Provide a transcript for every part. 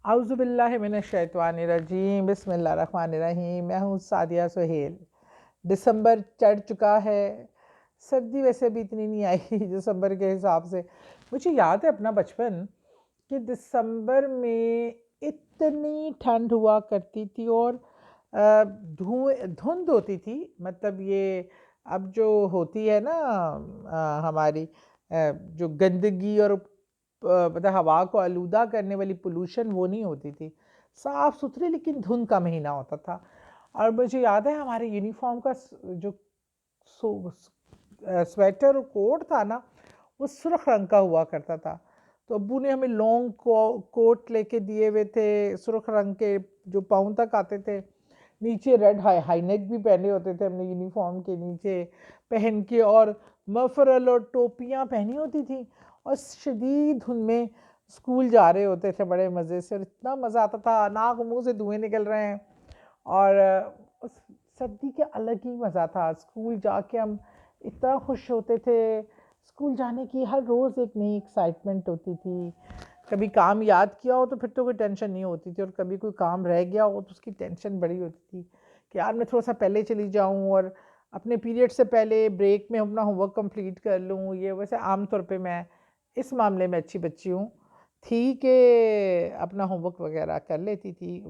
اعوذ باللہ من الشیطان الرجیم، بسم اللہ الرحمن الرحیم۔ میں ہوں سعدیہ سہیل۔ دسمبر چڑھ چکا ہے، سردی ویسے بھی اتنی نہیں آئی دسمبر کے حساب سے۔ مجھے یاد ہے اپنا بچپن کہ دسمبر میں اتنی ٹھنڈ ہوا کرتی تھی اور دھند ہوتی تھی، مطلب یہ اب جو ہوتی ہے نا ہماری جو گندگی اور مطلب ہوا کو آلودہ کرنے والی پولوشن، وہ نہیں ہوتی تھی، صاف ستھری، لیکن دھند کا مہینہ ہوتا تھا۔ اور مجھے یاد ہے ہمارے یونیفارم کا جو سویٹر اور کوٹ تھا نا، وہ سرخ رنگ کا ہوا کرتا تھا۔ تو ابو نے ہمیں لانگ کوٹ لے کے دیے ہوئے تھے، سرخ رنگ کے، جو پاؤں تک آتے تھے، نیچے ریڈ ہائی نیک بھی پہنے ہوتے تھے ہم نے یونیفارم کے نیچے پہن کے، اور مفرل اور ٹوپیاں پہنی ہوتی تھیں، اور شدید دھند میں اسکول جا رہے ہوتے تھے بڑے مزے سے، اور اتنا مزہ آتا تھا، ناک منہ سے دھوئیں نکل رہے ہیں، اور اس سردی کے الگ ہی مزہ تھا۔ اسکول جا کے ہم اتنا خوش ہوتے تھے، اسکول جانے کی ہر روز ایک نئی ایکسائٹمنٹ ہوتی تھی۔ کبھی کام یاد کیا ہو تو پھر تو کوئی ٹینشن نہیں ہوتی تھی، اور کبھی کوئی کام رہ گیا ہو تو اس کی ٹینشن بڑی ہوتی تھی کہ یار میں تھوڑا سا پہلے چلی جاؤں اور اپنے پیریڈ سے پہلے بریک میں اپنا ہوم ورک کمپلیٹ کر لوں۔ یہ ویسے عام طور پہ میں اس معاملے میں اچھی بچی تھی کہ اپنا ہوم ورک وغیرہ کر لیتی تھی۔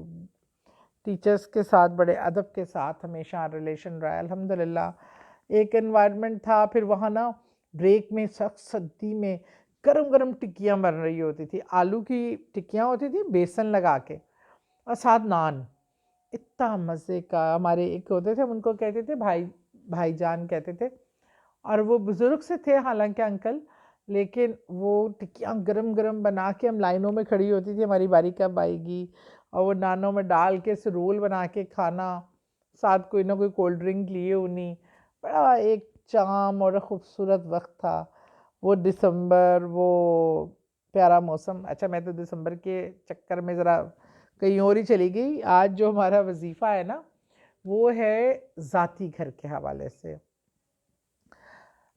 ٹیچرز کے ساتھ بڑے ادب کے ساتھ ہمیشہ ریلیشن رہا الحمدللہ۔ ایک انوائرمنٹ تھا، پھر وہاں نا بریک میں سخت سردی میں گرم گرم ٹکیاں بن رہی ہوتی تھی، آلو کی ٹکیاں ہوتی تھی بیسن لگا کے، اور ساتھ نان، اتنا مزے کا۔ ہمارے ایک ہوتے تھے، ہم ان کو کہتے تھے بھائی جان کہتے تھے، اور وہ بزرگ سے تھے حالانکہ انکل، لیکن وہ ٹکیاں گرم گرم بنا کے ہم لائنوں میں کھڑی ہوتی تھی، ہماری باری کب آئے گی، اور وہ نانوں میں ڈال کے رول بنا کے کھانا، ساتھ کوئی نہ کوئی کولڈ ڈرنک لیے ہونی۔ بڑا ایک چام اور خوبصورت وقت تھا وہ دسمبر، وہ پیارا موسم۔ اچھا، میں تو دسمبر کے چکر میں ذرا کہیں اور ہی چلی گئی۔ آج جو ہمارا وظیفہ ہے نا، وہ ہے ذاتی گھر کے حوالے سے۔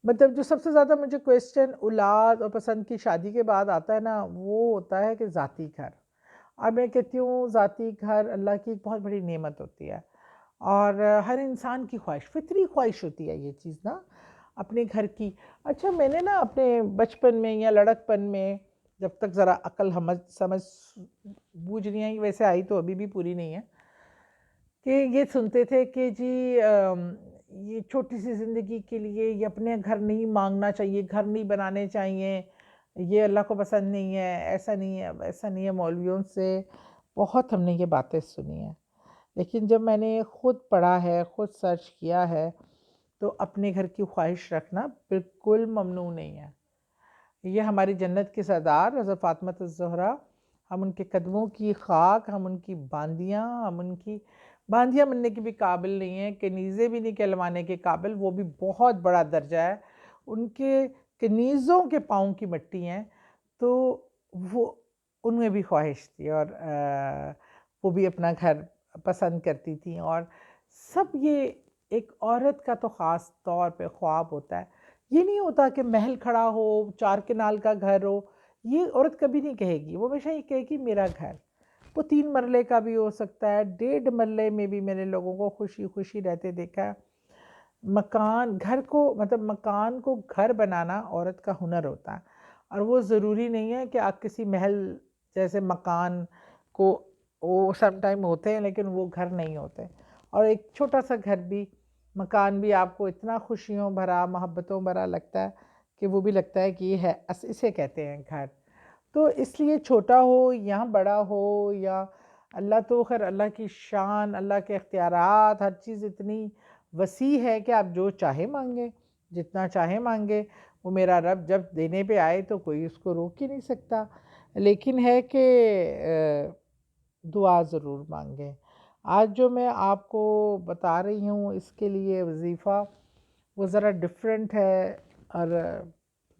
مطلب جو سب سے زیادہ مجھے کویسچن اولاد اور پسند کی شادی کے بعد آتا ہے نا، وہ ہوتا ہے کہ ذاتی گھر۔ اور میں کہتی ہوں ذاتی گھر اللہ کی ایک بہت بڑی نعمت ہوتی ہے، اور ہر انسان کی خواہش، فطری خواہش ہوتی ہے یہ چیز نا، اپنے گھر کی۔ اچھا، میں نے نا اپنے بچپن میں یا لڑکپن میں، جب تک ذرا عقل سمجھ بوجھ نہیں آئی، ویسے آئی تو ابھی بھی پوری نہیں ہے، کہ یہ سنتے تھے کہ جی یہ چھوٹی سی زندگی کے لیے یہ اپنے گھر نہیں مانگنا چاہیے، گھر نہیں بنانے چاہیے، یہ اللہ کو پسند نہیں ہے، ایسا نہیں ہے ویسا نہیں ہے۔ مولویوں سے بہت ہم نے یہ باتیں سنی ہیں، لیکن جب میں نے خود پڑھا ہے، خود سرچ کیا ہے، تو اپنے گھر کی خواہش رکھنا بالکل ممنوع نہیں ہے۔ یہ ہماری جنت کے سردار حضرت فاطمۃ الزہرا، ہم ان کے قدموں کی خاک، ہم ان کی باندیاں، ہم ان کی باندیاں بننے کے بھی قابل نہیں ہیں، کنیزیں بھی نہیں کہلوانے کے قابل، وہ بھی بہت بڑا درجہ ہے۔ ان کے کنیزوں کے پاؤں کی مٹی ہیں، تو وہ ان میں بھی خواہش تھی، اور وہ بھی اپنا گھر پسند کرتی تھیں۔ اور سب یہ ایک عورت کا تو خاص طور پہ خواب ہوتا ہے، یہ نہیں ہوتا کہ محل کھڑا ہو، چار کنال کا گھر ہو، یہ عورت کبھی نہیں کہے گی، وہ ہمیشہ یہ کہے گی میرا گھر۔ وہ 3 مرلے کا بھی ہو سکتا ہے، 1.5 مرلے میں بھی میں نے لوگوں کو خوشی خوشی رہتے دیکھا ہے۔ مکان گھر کو، مطلب مکان کو گھر بنانا عورت کا ہنر ہوتا ہے، اور وہ ضروری نہیں ہے کہ آپ کسی محل جیسے مکان کو، وہ سم ٹائم ہوتے ہیں لیکن وہ گھر نہیں ہوتے۔ اور ایک چھوٹا سا گھر بھی، مکان بھی آپ کو اتنا خوشیوں بھرا، محبتوں بھرا لگتا ہے کہ وہ بھی لگتا ہے کہ یہ ہے، اسے کہتے ہیں گھر۔ تو اس لیے چھوٹا ہو یا بڑا ہو، یا اللہ تو خیر، اللہ کی شان، اللہ کے اختیارات، ہر چیز اتنی وسیع ہے کہ آپ جو چاہے مانگے، جتنا چاہے مانگے، وہ میرا رب جب دینے پہ آئے تو کوئی اس کو روک ہی نہیں سکتا۔ لیکن ہے کہ دعا ضرور مانگیں۔ آج جو میں آپ کو بتا رہی ہوں، اس کے لیے وظیفہ وہ ذرا ڈیفرنٹ ہے، اور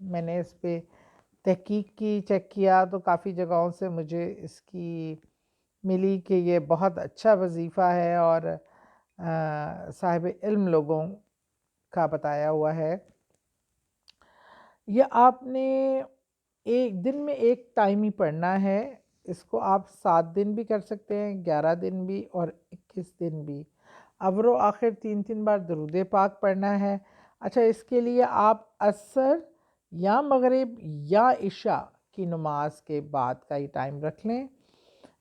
میں نے اس پہ تحقیق کی، چیک کیا، تو کافی جگہوں سے مجھے اس کی ملی کہ یہ بہت اچھا وظیفہ ہے، اور صاحب علم لوگوں کا بتایا ہوا ہے۔ یہ آپ نے ایک دن میں ایک ٹائم ہی پڑھنا ہے، اس کو آپ 7 دن بھی کر سکتے ہیں، 11 دن بھی اور 21 دن بھی۔ اول و آخر 3 بار درود پاک پڑھنا ہے۔ اچھا، اس کے لیے آپ عصر یا مغرب یا عشاء کی نماز کے بعد کا ہی ٹائم رکھ لیں۔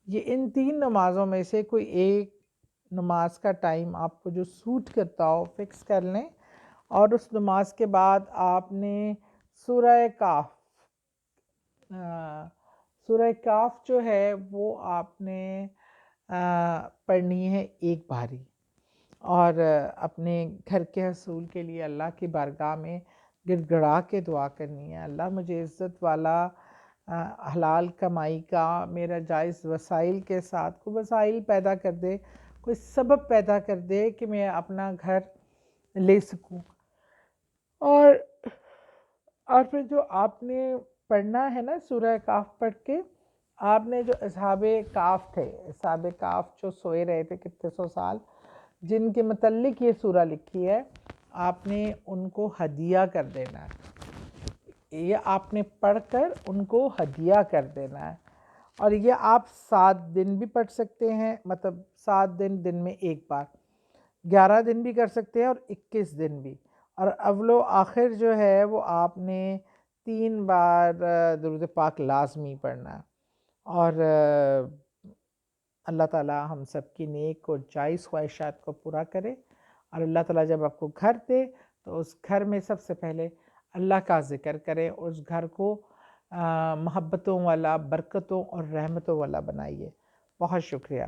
یہ ان 3 نمازوں میں سے کوئی ایک نماز کا ٹائم آپ کو جو سوٹ کرتا ہو فکس کر لیں، اور اس نماز کے بعد آپ نے سورہ کاف سورہ کاف جو ہے وہ آپ نے پڑھنی ہے ایک باری، اور اپنے گھر کے حصول کے لیے اللہ کی بارگاہ میں گڑ گڑا کے دعا کرنی ہے، اللہ مجھے عزت والا حلال کمائی کا میرا جائز وسائل کے ساتھ کوئی وسائل پیدا کر دے، کوئی سبب پیدا کر دے کہ میں اپنا گھر لے سکوں۔ اور پھر جو آپ نے پڑھنا ہے نا سورہ کاف پڑھ کے، آپ نے جو اصحاب کاف تھے، اصحاب کاف جو سوئے رہے تھے کتنے سو سال، جن کے متعلق یہ سورہ لکھی ہے، آپ نے ان کو ہدیہ کر دینا ہے، یہ آپ نے پڑھ کر ان کو ہدیہ کر دینا ہے۔ اور یہ آپ 7 دن بھی پڑھ سکتے ہیں، مطلب 7 دن میں ایک بار، 11 دن بھی کر سکتے ہیں اور 21 دن بھی۔ اور اول و آخر جو ہے وہ آپ نے 3 بار درود پاک لازمی پڑھنا ہے۔ اور اللہ تعالیٰ ہم سب کی نیک اور جائز خواہشات کو پورا کرے، اور اللہ تعالیٰ جب آپ کو گھر دے تو اس گھر میں سب سے پہلے اللہ کا ذکر کرے، اس گھر کو محبتوں والا، برکتوں اور رحمتوں والا بنائیے۔ بہت شکریہ۔